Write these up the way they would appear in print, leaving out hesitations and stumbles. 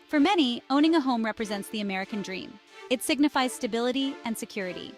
For many, owning a home represents the American dream. It signifies stability and security.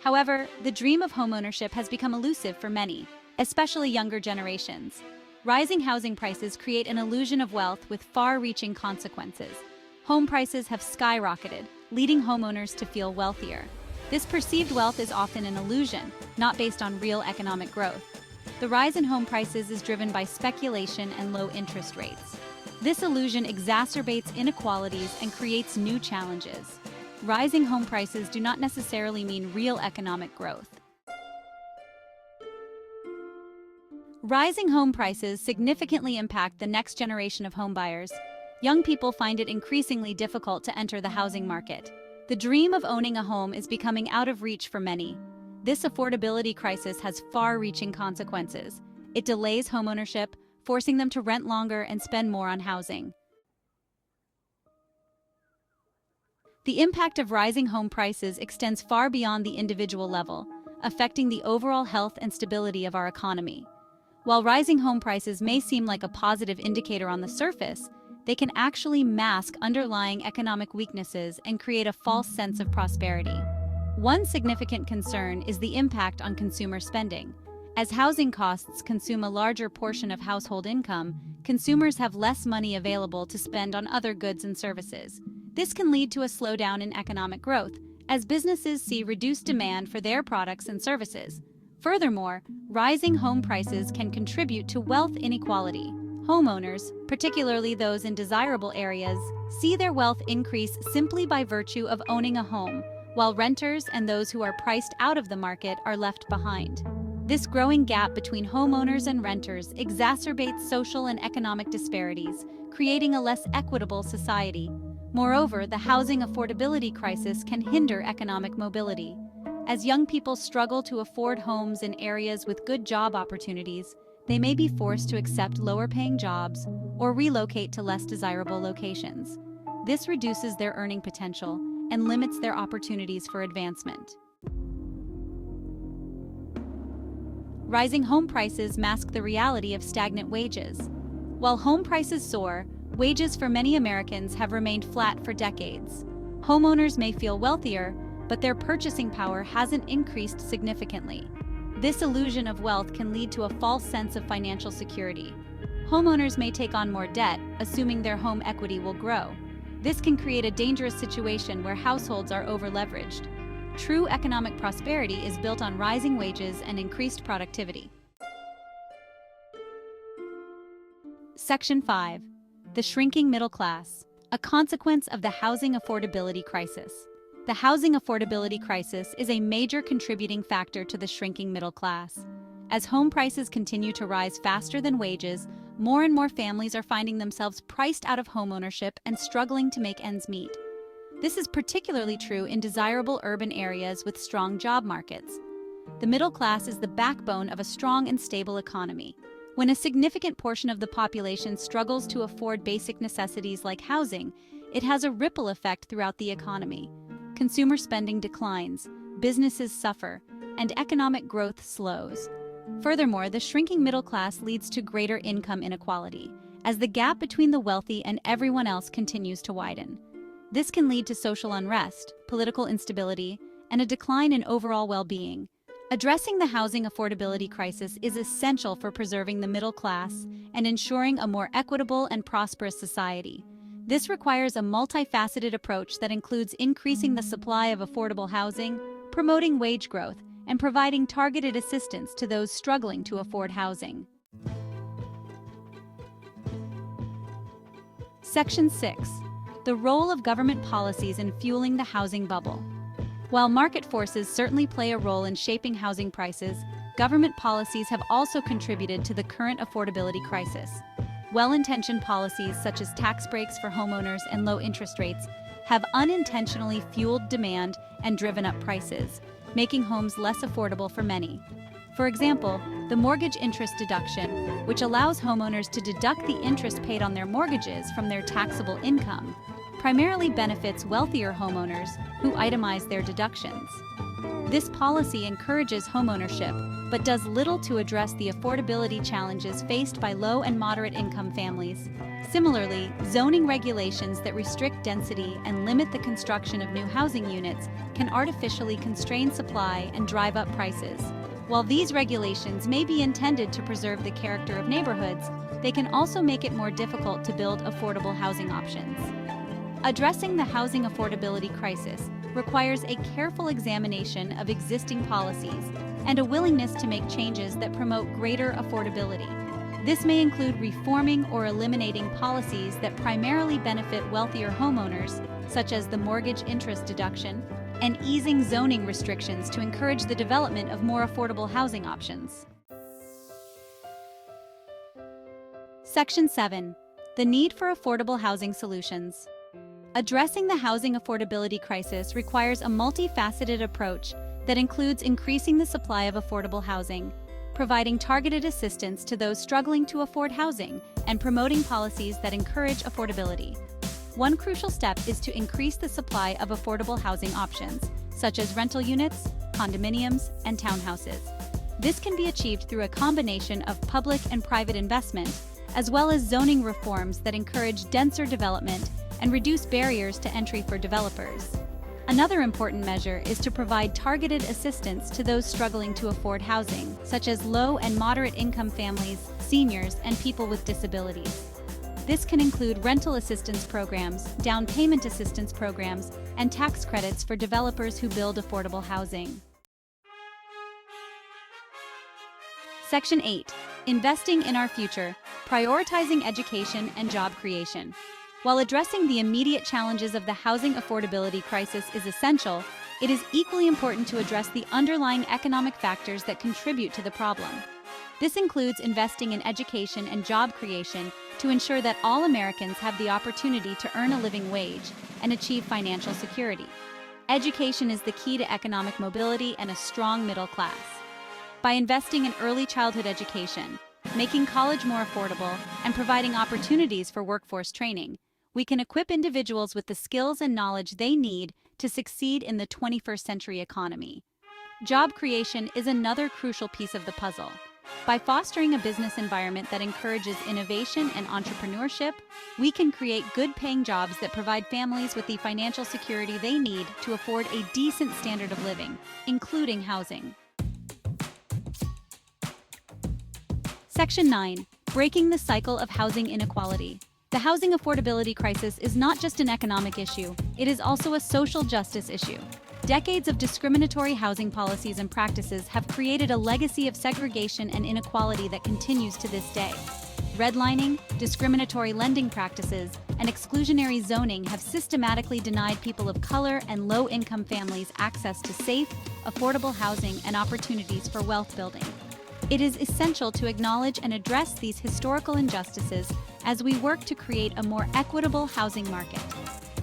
However, the dream of homeownership has become elusive for many, especially younger generations. Rising housing prices create an illusion of wealth with far-reaching consequences. Home prices have skyrocketed, leading homeowners to feel wealthier. This perceived wealth is often an illusion, not based on real economic growth. The rise in home prices is driven by speculation and low interest rates. This illusion exacerbates inequalities and creates new challenges. Rising home prices do not necessarily mean real economic growth. Rising home prices significantly impact the next generation of homebuyers. Young people find it increasingly difficult to enter the housing market. The dream of owning a home is becoming out of reach for many. This affordability crisis has far-reaching consequences. It delays homeownership, forcing them to rent longer and spend more on housing. The impact of rising home prices extends far beyond the individual level, affecting the overall health and stability of our economy. While rising home prices may seem like a positive indicator on the surface, they can actually mask underlying economic weaknesses and create a false sense of prosperity. One significant concern is the impact on consumer spending. As housing costs consume a larger portion of household income, consumers have less money available to spend on other goods and services. This can lead to a slowdown in economic growth, as businesses see reduced demand for their products and services. Furthermore, rising home prices can contribute to wealth inequality. Homeowners, particularly those in desirable areas, see their wealth increase simply by virtue of owning a home, while renters and those who are priced out of the market are left behind. This growing gap between homeowners and renters exacerbates social and economic disparities, creating a less equitable society. Moreover, the housing affordability crisis can hinder economic mobility. As young people struggle to afford homes in areas with good job opportunities, they may be forced to accept lower-paying jobs or relocate to less desirable locations. This reduces their earning potential and limits their opportunities for advancement. Rising home prices mask the reality of stagnant wages. While home prices soar, wages for many Americans have remained flat for decades. Homeowners may feel wealthier, but their purchasing power hasn't increased significantly. This illusion of wealth can lead to a false sense of financial security. Homeowners may take on more debt, assuming their home equity will grow. This can create a dangerous situation where households are over-leveraged. True economic prosperity is built on rising wages and increased productivity. Section 5. The shrinking middle class, a consequence of the housing affordability crisis. The housing affordability crisis is a major contributing factor to the shrinking middle class. As home prices continue to rise faster than wages, more and more families are finding themselves priced out of homeownership and struggling to make ends meet. This is particularly true in desirable urban areas with strong job markets. The middle class is the backbone of a strong and stable economy. When a significant portion of the population struggles to afford basic necessities like housing, it has a ripple effect throughout the economy. Consumer spending declines, businesses suffer, and economic growth slows. Furthermore, the shrinking middle class leads to greater income inequality, as the gap between the wealthy and everyone else continues to widen. This can lead to social unrest, political instability, and a decline in overall well-being. Addressing the housing affordability crisis is essential for preserving the middle class and ensuring a more equitable and prosperous society. This requires a multifaceted approach that includes increasing the supply of affordable housing, promoting wage growth, and providing targeted assistance to those struggling to afford housing. Section 6. The role of government policies in fueling the housing bubble. While market forces certainly play a role in shaping housing prices, government policies have also contributed to the current affordability crisis. Well-intentioned policies such as tax breaks for homeowners and low interest rates have unintentionally fueled demand and driven up prices, making homes less affordable for many. For example, the mortgage interest deduction, which allows homeowners to deduct the interest paid on their mortgages from their taxable income, primarily benefits wealthier homeowners who itemize their deductions. This policy encourages homeownership, but does little to address the affordability challenges faced by low and moderate income families. Similarly, zoning regulations that restrict density and limit the construction of new housing units can artificially constrain supply and drive up prices. While these regulations may be intended to preserve the character of neighborhoods, they can also make it more difficult to build affordable housing options. Addressing the housing affordability crisis requires a careful examination of existing policies and a willingness to make changes that promote greater affordability. This may include reforming or eliminating policies that primarily benefit wealthier homeowners, such as the mortgage interest deduction, and easing zoning restrictions to encourage the development of more affordable housing options. Section 7. The need for affordable housing solutions. Addressing the housing affordability crisis requires a multifaceted approach that includes increasing the supply of affordable housing, providing targeted assistance to those struggling to afford housing, and promoting policies that encourage affordability. One crucial step is to increase the supply of affordable housing options, such as rental units, condominiums, and townhouses. This can be achieved through a combination of public and private investment, as well as zoning reforms that encourage denser development and reduce barriers to entry for developers. Another important measure is to provide targeted assistance to those struggling to afford housing, such as low and moderate income families, seniors, and people with disabilities. This can include rental assistance programs, down payment assistance programs, and tax credits for developers who build affordable housing. Section 8. Investing in our future, prioritizing education and job creation. While addressing the immediate challenges of the housing affordability crisis is essential, it is equally important to address the underlying economic factors that contribute to the problem. This includes investing in education and job creation to ensure that all Americans have the opportunity to earn a living wage and achieve financial security. Education is the key to economic mobility and a strong middle class. By investing in early childhood education, making college more affordable, and providing opportunities for workforce training, we can equip individuals with the skills and knowledge they need to succeed in the 21st century economy. Job creation is another crucial piece of the puzzle. By fostering a business environment that encourages innovation and entrepreneurship, we can create good-paying jobs that provide families with the financial security they need to afford a decent standard of living, including housing. Section 9. Breaking the cycle of housing inequality. The housing affordability crisis is not just an economic issue, it is also a social justice issue. Decades of discriminatory housing policies and practices have created a legacy of segregation and inequality that continues to this day. Redlining, discriminatory lending practices, and exclusionary zoning have systematically denied people of color and low-income families access to safe, affordable housing and opportunities for wealth building. It is essential to acknowledge and address these historical injustices as we work to create a more equitable housing market.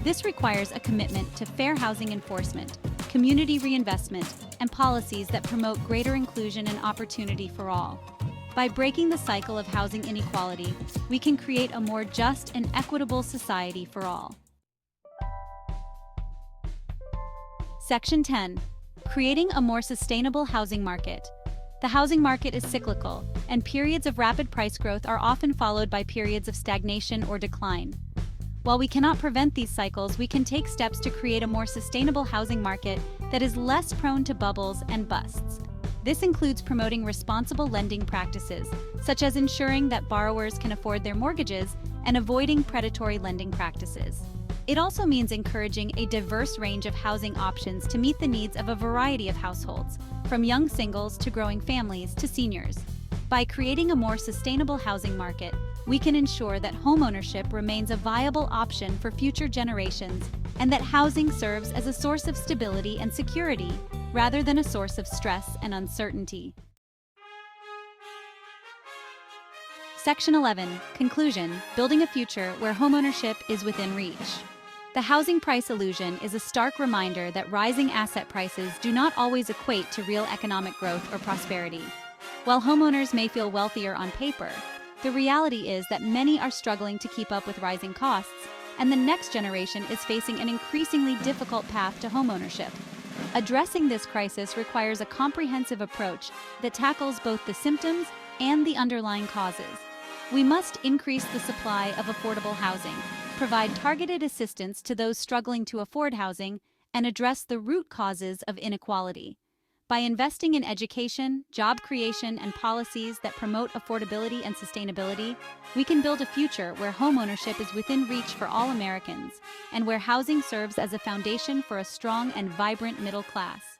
This requires a commitment to fair housing enforcement, community reinvestment, and policies that promote greater inclusion and opportunity for all. By breaking the cycle of housing inequality, we can create a more just and equitable society for all. Section 10. Creating a more sustainable housing market. The housing market is cyclical, and periods of rapid price growth are often followed by periods of stagnation or decline. While we cannot prevent these cycles, we can take steps to create a more sustainable housing market that is less prone to bubbles and busts. This includes promoting responsible lending practices, such as ensuring that borrowers can afford their mortgages and avoiding predatory lending practices. It also means encouraging a diverse range of housing options to meet the needs of a variety of households, from young singles to growing families to seniors. By creating a more sustainable housing market, we can ensure that homeownership remains a viable option for future generations and that housing serves as a source of stability and security rather than a source of stress and uncertainty. Section 11. Conclusion. Building a future where homeownership is within reach. The housing price illusion is a stark reminder that rising asset prices do not always equate to real economic growth or prosperity. While homeowners may feel wealthier on paper, the reality is that many are struggling to keep up with rising costs, and the next generation is facing an increasingly difficult path to homeownership. Addressing this crisis requires a comprehensive approach that tackles both the symptoms and the underlying causes. We must increase the supply of affordable housing, provide targeted assistance to those struggling to afford housing, and address the root causes of inequality. By investing in education, job creation, and policies that promote affordability and sustainability, we can build a future where homeownership is within reach for all Americans, and where housing serves as a foundation for a strong and vibrant middle class.